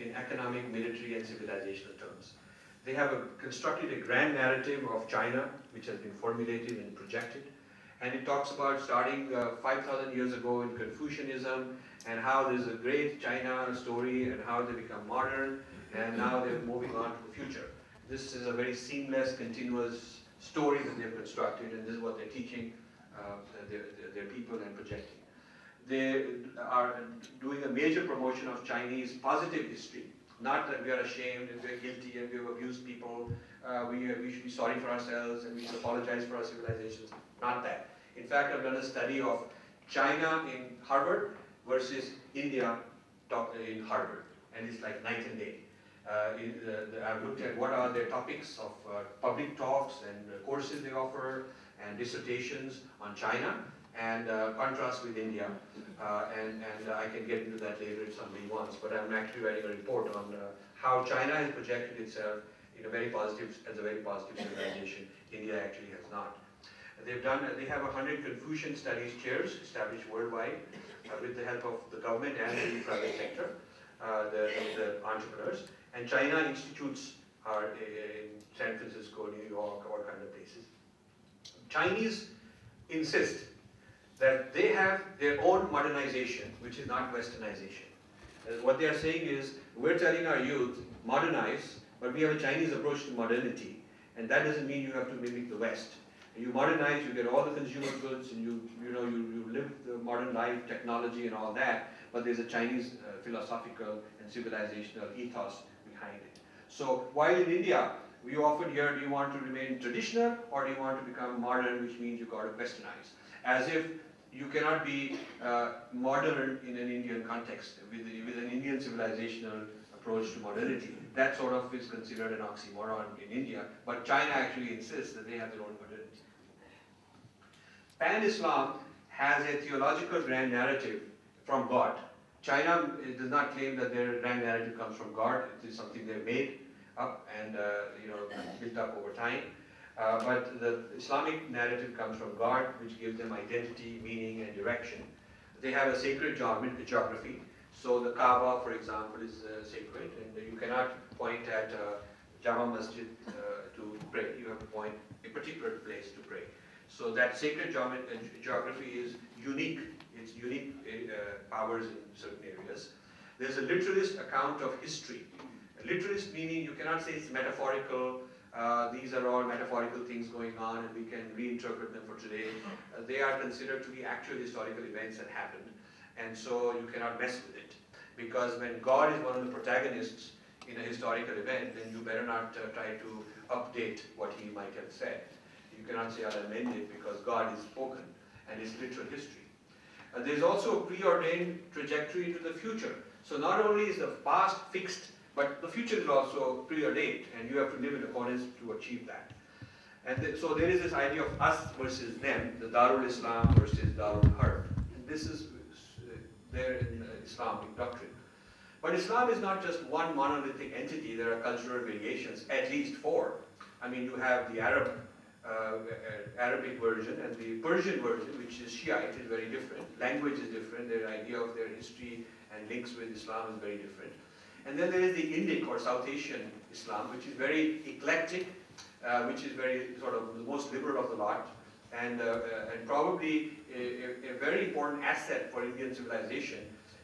in economic, military, and civilizational terms. They have constructed a grand narrative of China, which has been formulated and projected. And it talks about starting 5,000 years ago in Confucianism, and how there's a great China story, and how they become modern, and now they're moving on to the future. This is a very seamless, continuous story that they've constructed, and this is what they're teaching their people and projecting. They are doing a major promotion of Chinese positive history. Not that we are ashamed and we're guilty and we have abused people, we should be sorry for ourselves and we should apologize for our civilizations. Not that. In fact, I've done a study of China in Harvard versus India in Harvard, and it's like night and day. I've looked at what are their topics of public talks and courses they offer and dissertations on China, and contrast with India, and I can get into that later if somebody wants, but I'm actually writing a report on how China has projected itself in a very positive, as a very positive civilization. India actually has not. They have 100 Confucian Studies chairs established worldwide with the help of the government and the private sector, the entrepreneurs, and China institutes are in San Francisco, New York, all kinds of places. Chinese insist that they have their own modernization, which is not westernization. What they are saying is, we're telling our youth, modernize, but we have a Chinese approach to modernity, and that doesn't mean you have to mimic the West. You modernize, you get all the consumer goods, and you live the modern life, technology and all that, but there's a Chinese philosophical and civilizational ethos behind it. So while in India, we often hear, do you want to remain traditional or do you want to become modern, which means you've got to westernize. As if you cannot be modern in an Indian context, with an Indian civilizational approach to modernity. That sort of is considered an oxymoron in India, but China actually insists that they have their own modernity. Pan-Islam has a theological grand narrative from God. China does not claim that their grand narrative comes from God. It is something they made up and built up over time. But the Islamic narrative comes from God, which gives them identity, meaning, and direction. They have a sacred geography. So the Kaaba, for example, is sacred, and you cannot point at Jama Masjid to pray. You have to point a particular place to pray. So that sacred geography is unique. It's unique powers in certain areas. There's a literalist account of history. A literalist meaning you cannot say it's metaphorical. These are all metaphorical things going on and we can reinterpret them for today. They are considered to be actual historical events that happened, and so you cannot mess with it. Because when God is one of the protagonists in a historical event, then you better not try to update what he might have said. You cannot say I'll amend it because God is spoken and it's literal history. There's also a preordained trajectory into the future. So not only is the past fixed, but the future is also preordained, and you have to live in accordance to achieve that. And so there is this idea of us versus them, the Darul Islam versus Darul Harb. And this is there in Islamic doctrine. But Islam is not just one monolithic entity. There are cultural variations, at least 4. I mean, you have the Arabic version and the Persian version, which is Shiite, is very different. Language is different. Their idea of their history and links with Islam is very different. And then there is the Indic or South Asian Islam, which is very eclectic, which is very sort of the most liberal of the lot, and probably a very important asset for Indian civilization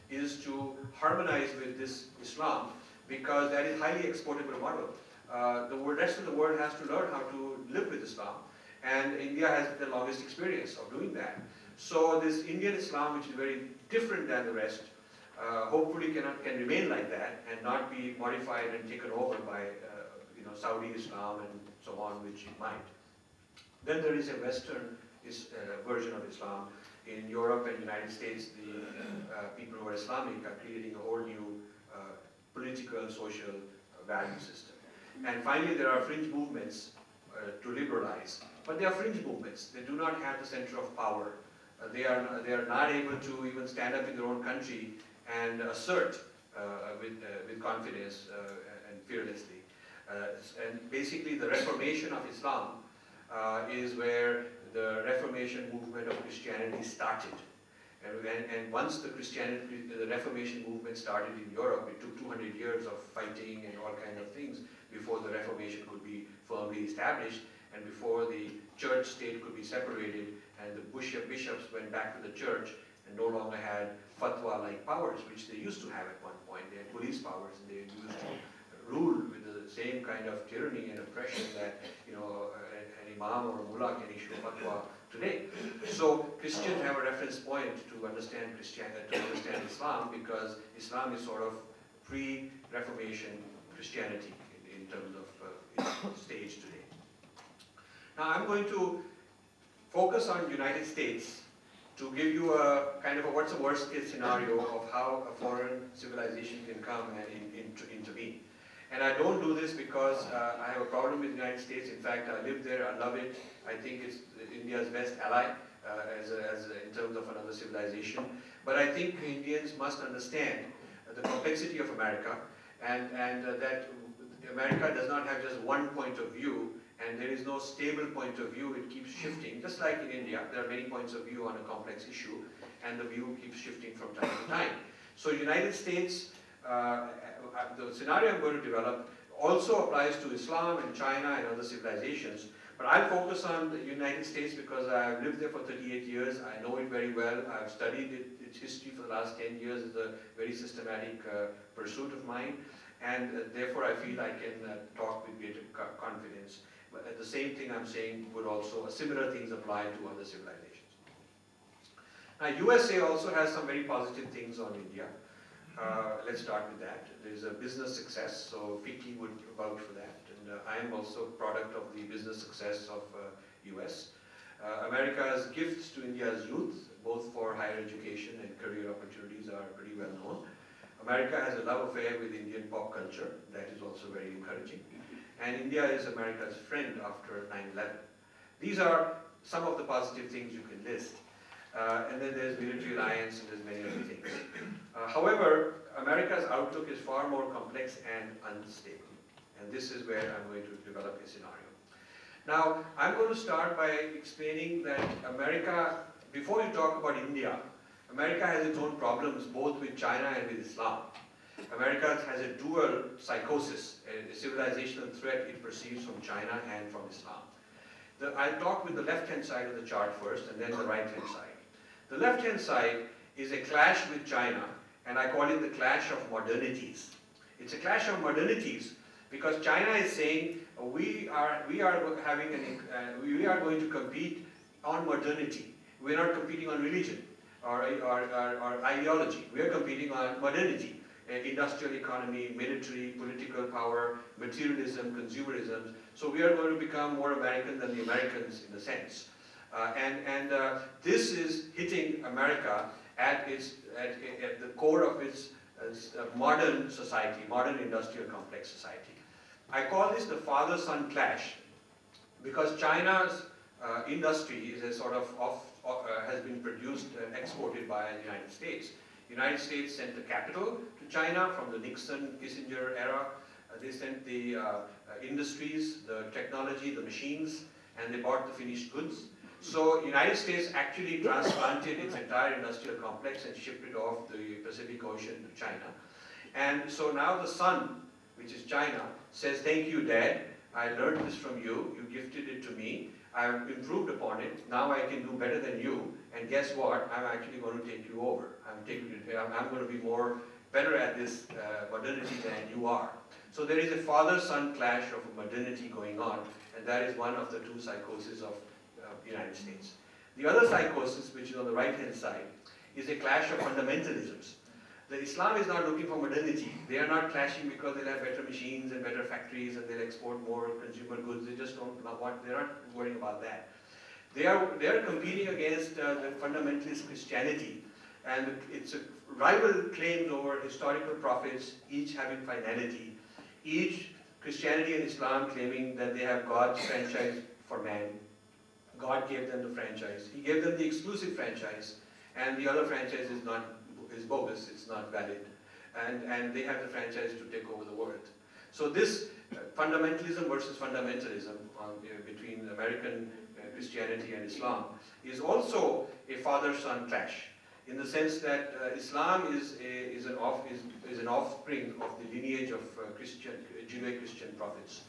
is to harmonize with this Islam, because that is highly exportable model. The rest of the world has to learn how to live with Islam, and India has the longest experience of doing that. So this Indian Islam, which is very different than the rest, hopefully can remain like that and not be modified and taken over by Saudi Islam and so on, which it might. Then there is a Western version of Islam. In Europe and United States, the people who are Islamic are creating a whole new political and social value system. And finally, there are fringe movements to liberalize. But they are fringe movements. They do not have the center of power. They are not able to even stand up in their own country and assert with confidence and fearlessly. And basically the Reformation of Islam is where the Reformation movement of Christianity started. And once the Reformation movement started in Europe, it took 200 years years of fighting and all kinds of things before the Reformation could be firmly established and before the church state could be separated and the bishops went back to the church and no longer had fatwa-like powers, which they used to have at one point. They had police powers and they used to rule with the same kind of tyranny and oppression that an imam or a mullah can issue fatwa today. So Christians have a reference point to understand Islam, because Islam is sort of pre-Reformation Christianity in terms of its stage today. Now I'm going to focus on United States to give you a kind of a what's the worst case scenario of how a foreign civilization can come and intervene. And I don't do this because I have a problem with the United States. In fact, I live there, I love it. I think it's India's best ally in terms of another civilization. But I think Indians must understand the complexity of America and that America does not have just one point of view, and there is no stable point of view. It keeps shifting. Just like in India, there are many points of view on a complex issue, and the view keeps shifting from time to time. So United States, the scenario I'm going to develop also applies to Islam and China and other civilizations. But I'll focus on the United States because I've lived there for 38 years. I know it very well. I've studied its history for the last 10 years. It's a very systematic pursuit of mine. And therefore, I feel I can talk with greater confidence. But the same thing I'm saying would also, similar things apply to other civilizations. Now, USA also has some very positive things on India. Let's start with that. There's a business success, so Fiki would vouch for that. And I am also a product of the business success of US. America's gifts to India's youth, both for higher education and career opportunities, are pretty well known. America has a love affair with Indian pop culture. That is also very encouraging. And India is America's friend after 9/11. These are some of the positive things you can list. And then there's military alliance and there's many other things. However, America's outlook is far more complex and unstable. And this is where I'm going to develop a scenario. Now, I'm going to start by explaining that America, before you talk about India, America has its own problems both with China and with Islam. America has a dual psychosis, a civilizational threat it perceives from China and from Islam. I'll talk with the left-hand side of the chart first and then the right-hand side. The left-hand side is a clash with China, and I call it the clash of modernities. It's a clash of modernities because China is saying we are going to compete on modernity. We're not competing on religion or ideology. We are competing on modernity, industrial economy, military, political power, materialism, consumerism. So we are going to become more American than the Americans in a sense. This is hitting America at the core of its modern society, modern industrial complex society. I call this the father-son clash because China's industry is a sort of has been produced and exported by the United States. The United States sent the capital to China from the Nixon-Kissinger era. They sent the industries, the technology, the machines, and they bought the finished goods. So the United States actually transplanted its entire industrial complex and shipped it off the Pacific Ocean to China. And so now the son, which is China, says, "Thank you, Dad. I learned this from you. You gifted it to me. I've improved upon it. Now I can do better than you. And guess what? I'm actually going to take you over. I'm going to be better at this modernity than you are." So there is a father-son clash of modernity going on, and that is one of the two psychoses of the United States. The other psychosis, which is on the right-hand side, is a clash of fundamentalisms. The Islam is not looking for modernity. They are not clashing because they'll have better machines and better factories and they'll export more consumer goods. They just don't want, they're not worrying about that. They are competing against the fundamentalist Christianity, and it's a rival claims over historical prophets, each having finality, each Christianity and Islam claiming that they have God's franchise for man. God gave them the franchise. He gave them the exclusive franchise, and the other franchise is bogus, it's not valid. And they have the franchise to take over the world. So this fundamentalism versus fundamentalism between American Christianity and Islam is also a father-son clash. in the sense that Islam is an offspring of the lineage of Judeo-Christian prophets.